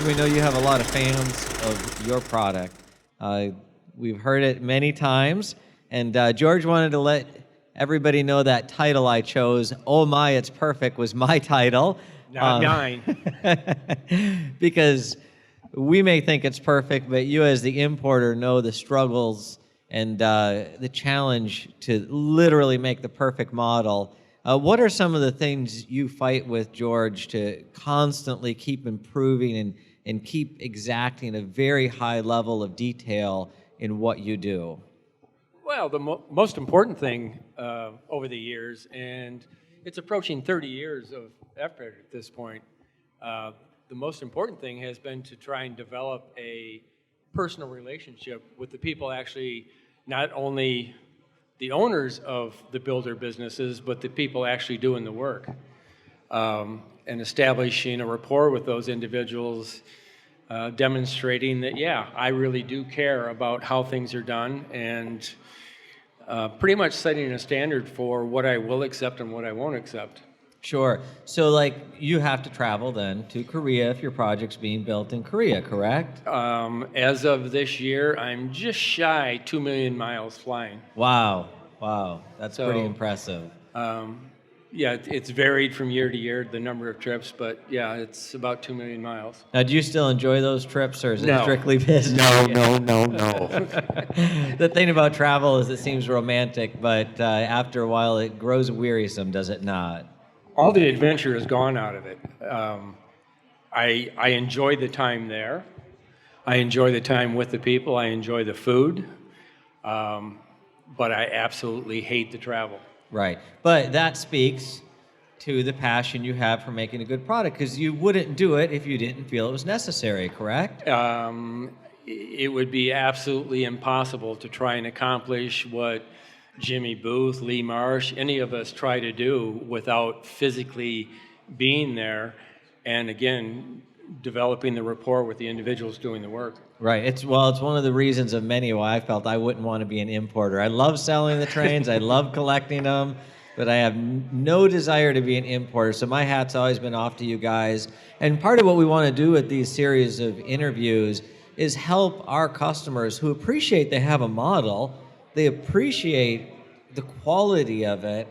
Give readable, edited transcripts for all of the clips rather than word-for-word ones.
we know you have a lot of fans of your product. Uh, we've heard it many times, and George wanted to let everybody know that title I chose, "Oh My, It's Perfect," was my title. Not mine. Because we may think it's perfect, but you as the importer know the struggles and the challenge to literally make the perfect model. What are some of the things you fight with, George, to constantly keep improving and keep exacting a very high level of detail in what you do? Well, the most important thing over the years, and it's approaching 30 years of effort at this point, the most important thing has been to try and develop a personal relationship with the people actually, not only the owners of the builder businesses, but the people actually doing the work. And establishing a rapport with those individuals, demonstrating that, yeah, I really do care about how things are done, and pretty much setting a standard for what I will accept and what I won't accept. Sure. So, like, you have to travel then to Korea if your project's being built in Korea, correct? As of this year, I'm just shy 2 million miles flying. Wow. Wow. That's So, pretty impressive. Yeah, it's varied from year to year, the number of trips, but yeah, it's about 2 million miles. Now, do you still enjoy those trips, or is it No. strictly business? No. The thing about travel is it seems romantic, but after a while it grows wearisome, does it not? All the adventure has gone out of it. I enjoy the time there. I enjoy the time with the people. I enjoy the food. But I absolutely hate the travel. Right. But that speaks to the passion you have for making a good product, because you wouldn't do it if you didn't feel it was necessary, correct? It would be absolutely impossible to try and accomplish what Jimmy Booth, Lee Marsh, any of us try to do without physically being there, and again, developing the rapport with the individuals doing the work. Right. It's one of the reasons of many why I felt I wouldn't want to be an importer. I love selling the trains. I love collecting them, but I have no desire to be an importer. So my hat's always been off to you guys. And part of what we want to do with these series of interviews is help our customers who appreciate they have a model. They appreciate the quality of it,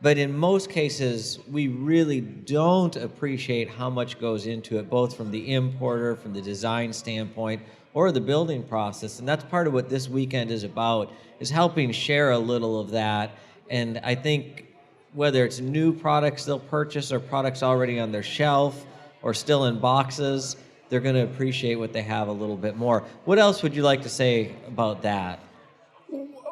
but in most cases, we really don't appreciate how much goes into it, both from the importer, from the design standpoint, or the building process. And that's part of what this weekend is about, is helping share a little of that. And I think whether it's new products they'll purchase or products already on their shelf or still in boxes, they're going to appreciate what they have a little bit more. What else would you like to say about that?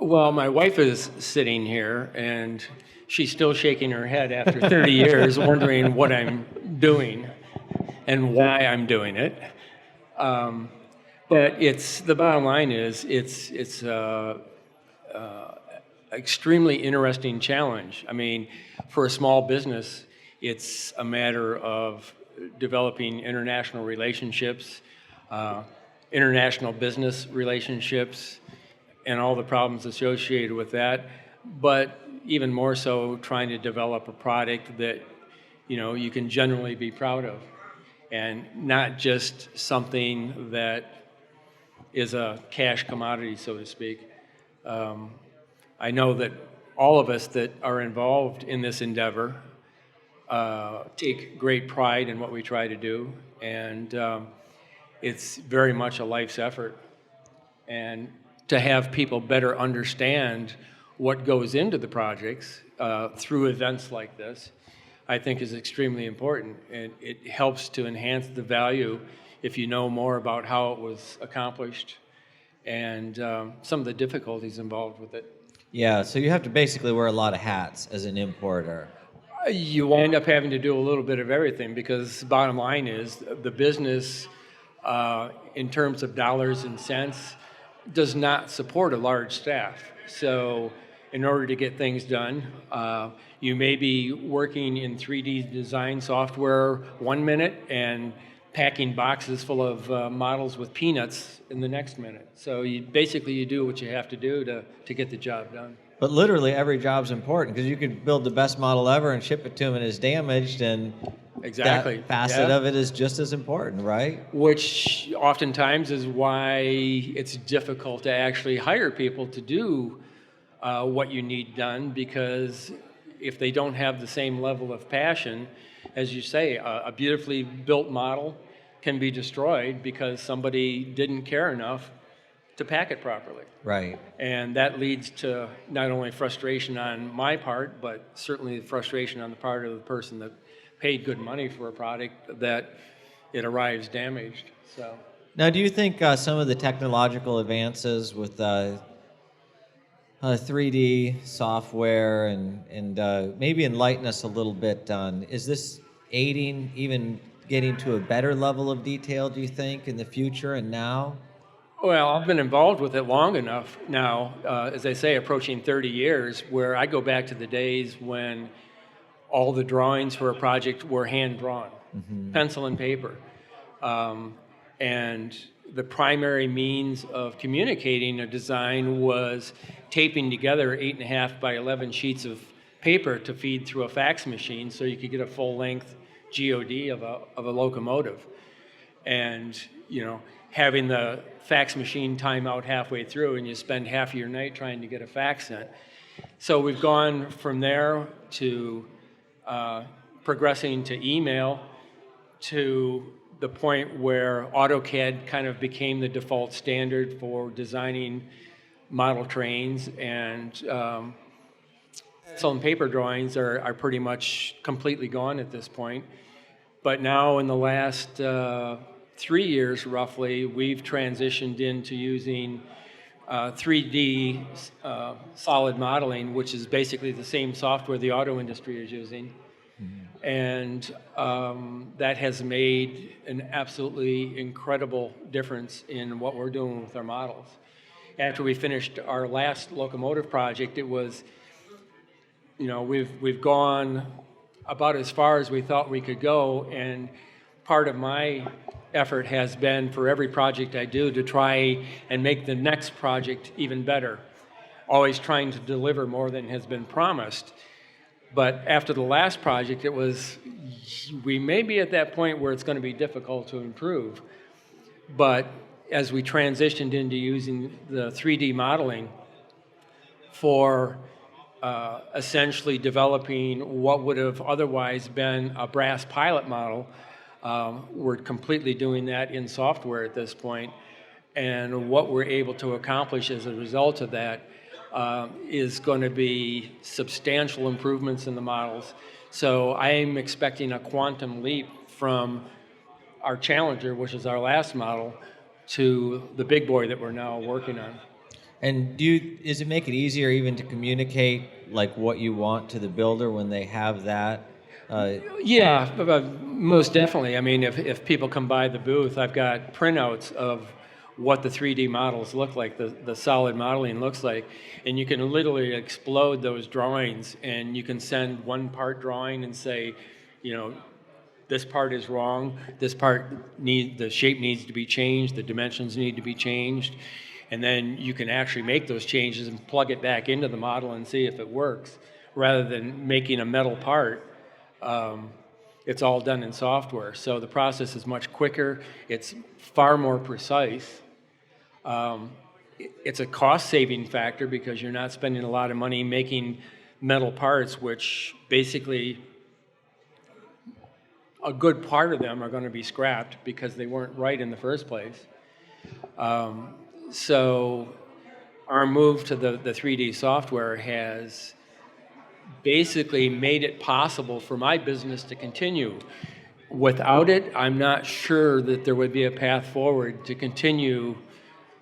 Well, my wife is sitting here, and she's still shaking her head after 30 years, wondering what I'm doing and why I'm doing it. But the bottom line is it's extremely interesting challenge. I mean, for a small business, it's a matter of developing international relationships, international business relationships, and all the problems associated with that. But even more so, trying to develop a product that you can generally be proud of, and not just something that is a cash commodity, so to speak. I know that all of us that are involved in this endeavor take great pride in what we try to do, and it's very much a life's effort. And to have people better understand what goes into the projects through events like this, I think is extremely important. And it helps to enhance the value if you know more about how it was accomplished and some of the difficulties involved with it. Yeah, so you have to basically wear a lot of hats as an importer. You end up having to do a little bit of everything, because the bottom line is the business, in terms of dollars and cents, does not support a large staff. So in order to get things done, you may be working in 3D design software 1 minute and packing boxes full of models with peanuts in the next minute. So you do what you have to do to get the job done. But literally every job's important, because you could build the best model ever and ship it to them and it's damaged, and exactly. that facet Yeah. of it is just as important, right? Which oftentimes is why it's difficult to actually hire people to do what you need done, because if they don't have the same level of passion, as you say, a beautifully built model can be destroyed because somebody didn't care enough to pack it properly. Right. And that leads to not only frustration on my part, but certainly frustration on the part of the person that paid good money for a product that it arrives damaged. So, Now, do you think some of the technological advances with 3D software and maybe enlighten us a little bit on, is this aiding even getting to a better level of detail, do you think, in the future and now? well, I've been involved with it long enough now, as I say, approaching 30 years, where I go back to the days when all the drawings for a project were hand drawn, pencil and paper. Um, and the primary means of communicating a design was taping together 8.5 by 11 sheets of paper to feed through a fax machine so you could get a full length GOD of a locomotive. And, having the fax machine time out halfway through and you spend half of your night trying to get a fax sent. So we've gone from there to progressing to email, to the point where AutoCAD kind of became the default standard for designing model trains, and pencil and paper drawings are pretty much completely gone at this point. But now in the last 3 years roughly, we've transitioned into using 3D solid modeling, which is basically the same software the auto industry is using. And that has made an absolutely incredible difference in what we're doing with our models. After we finished our last locomotive project, it was, we've gone about as far as we thought we could go, and part of my effort has been, for every project I do, to try and make the next project even better, always trying to deliver more than has been promised. But after the last project, we may be at that point where it's going to be difficult to improve. But as we transitioned into using the 3D modeling for essentially developing what would have otherwise been a brass pilot model, we're completely doing that in software at this point. And what we're able to accomplish as a result of that is going to be substantial improvements in the models. So I'm expecting a quantum leap from our Challenger, which is our last model, to the big boy that we're now working on. And does it make it easier even to communicate like what you want to the builder when they have that? Yeah, most definitely. I mean, if people come by the booth, I've got printouts of what the 3D models look like, the solid modeling looks like, and you can literally explode those drawings, and you can send one part drawing and say, this part is wrong, this part the shape needs to be changed, the dimensions need to be changed, and then you can actually make those changes and plug it back into the model and see if it works, rather than making a metal part. It's all done in software. So the process is much quicker. It's far more precise. It's a cost-saving factor because you're not spending a lot of money making metal parts, which basically a good part of them are going to be scrapped because they weren't right in the first place. So our move to the 3D software has basically made it possible for my business to continue. Without it, I'm not sure that there would be a path forward to continue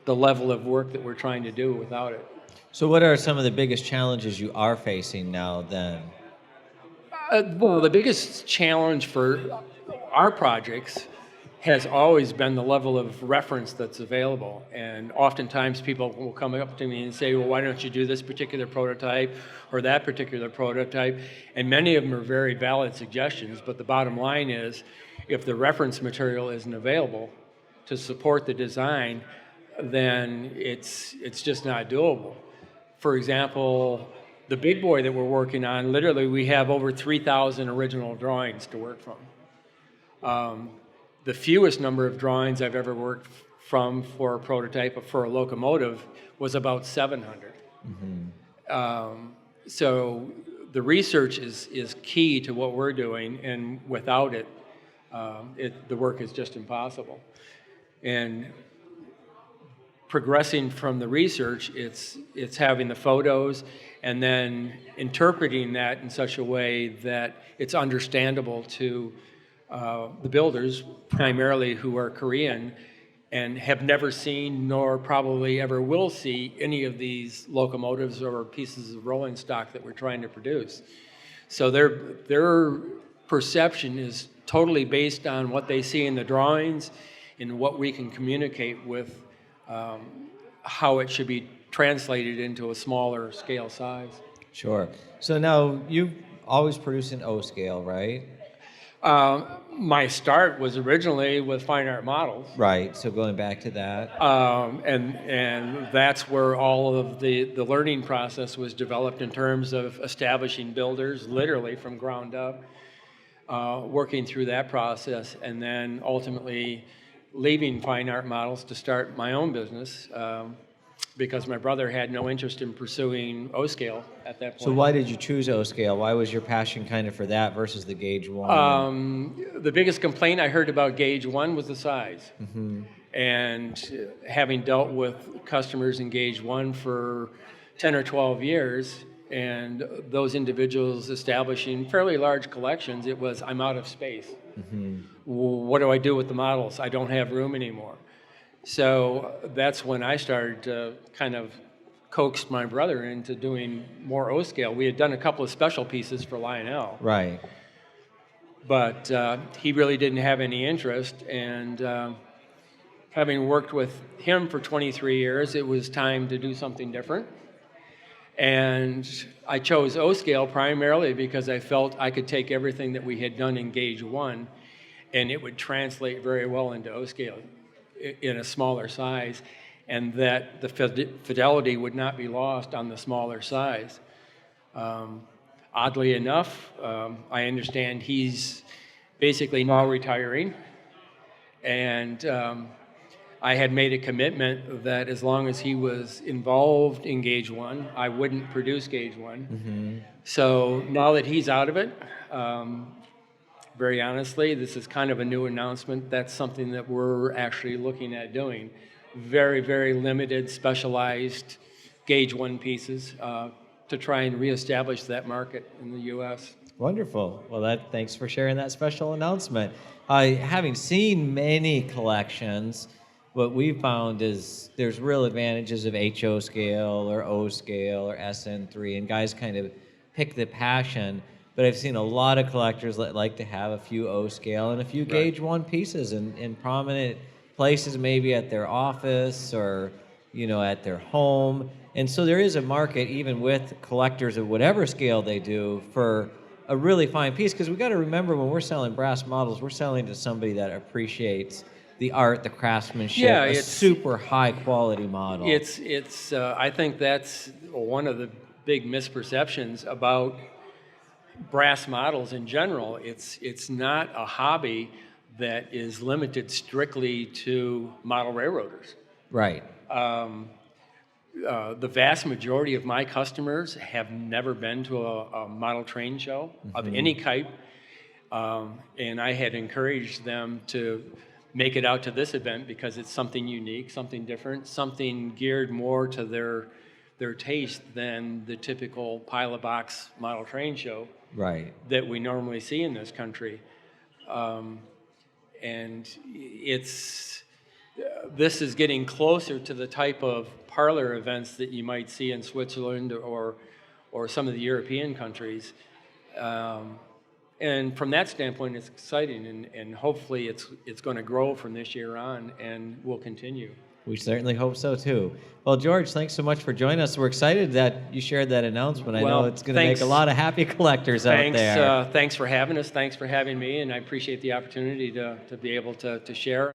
the level of work that we're trying to do without it. So, what are some of the biggest challenges you are facing now then? Well, the biggest challenge for our projects has always been the level of reference that's available. And oftentimes people will come up to me and say, well, why don't you do this particular prototype or that particular prototype? And many of them are very valid suggestions, but the bottom line is, if the reference material isn't available to support the design, then it's just not doable. For example, the big boy that we're working on, literally we have over 3,000 original drawings to work from. The fewest number of drawings I've ever worked from for a prototype for a locomotive was about 700. So the research is key to what we're doing, and without it, the work is just impossible. And progressing from the research, it's having the photos and then interpreting that in such a way that it's understandable to the builders, primarily who are Korean, and have never seen nor probably ever will see any of these locomotives or pieces of rolling stock that we're trying to produce. So their perception is totally based on what they see in the drawings and what we can communicate with how it should be translated into a smaller scale size. Sure. So now you've always produced in O scale, right? My start was originally with fine art models. Right. So going back to that. And that's where all of the learning process was developed in terms of establishing builders, literally from ground up, working through that process, and then ultimately leaving fine art models to start my own business because my brother had no interest in pursuing O scale at that point. So why did you choose O scale? Why was your passion kind of for that versus the gauge 1? The biggest complaint I heard about gauge 1 was the size. And having dealt with customers in gauge 1 for 10 or 12 years, and those individuals establishing fairly large collections, it was, I'm out of space. What do I do with the models? I don't have room anymore. So that's when I started to kind of coax my brother into doing more O scale. We had done a couple of special pieces for Lionel. Right. But he really didn't have any interest, and having worked with him for 23 years, it was time to do something different. And I chose O scale primarily because I felt I could take everything that we had done in gauge 1 and it would translate very well into O scale in a smaller size, and that the fidelity would not be lost on the smaller size. Oddly enough, I understand he's basically now retiring, and I had made a commitment that as long as he was involved in gauge 1, I wouldn't produce gauge 1. So now that he's out of it, very honestly, this is kind of a new announcement. That's something that we're actually looking at doing. Very, very limited, specialized gauge 1 pieces to try and reestablish that market in the U.S. Wonderful. Well, thanks for sharing that special announcement. Having seen many collections, what we've found is there's real advantages of HO scale or O scale or SN3, and guys kind of pick the passion. But I've seen a lot of collectors that like to have a few O scale and a few gauge 1 pieces in prominent places, maybe at their office or at their home. And so there is a market, even with collectors of whatever scale they do, for a really fine piece. Because we got to remember, when we're selling brass models, we're selling to somebody that appreciates the art, the craftsmanship, a super high quality model. I think that's one of the big misperceptions about brass models in general. It's not a hobby that is limited strictly to model railroaders. Right. The vast majority of my customers have never been to a model train show of any type, and I had encouraged them to make it out to this event because it's something unique, something different, something geared more to their taste than the typical pile-a-box model train show that we normally see in this country. And this is getting closer to the type of parlor events that you might see in Switzerland or some of the European countries. And from that standpoint, it's exciting, and hopefully it's going to grow from this year on and will continue. We certainly hope so, too. Well, George, thanks so much for joining us. We're excited that you shared that announcement. I know it's going to make a lot of happy collectors out there. Thanks for having us. Thanks for having me, and I appreciate the opportunity to be able to share.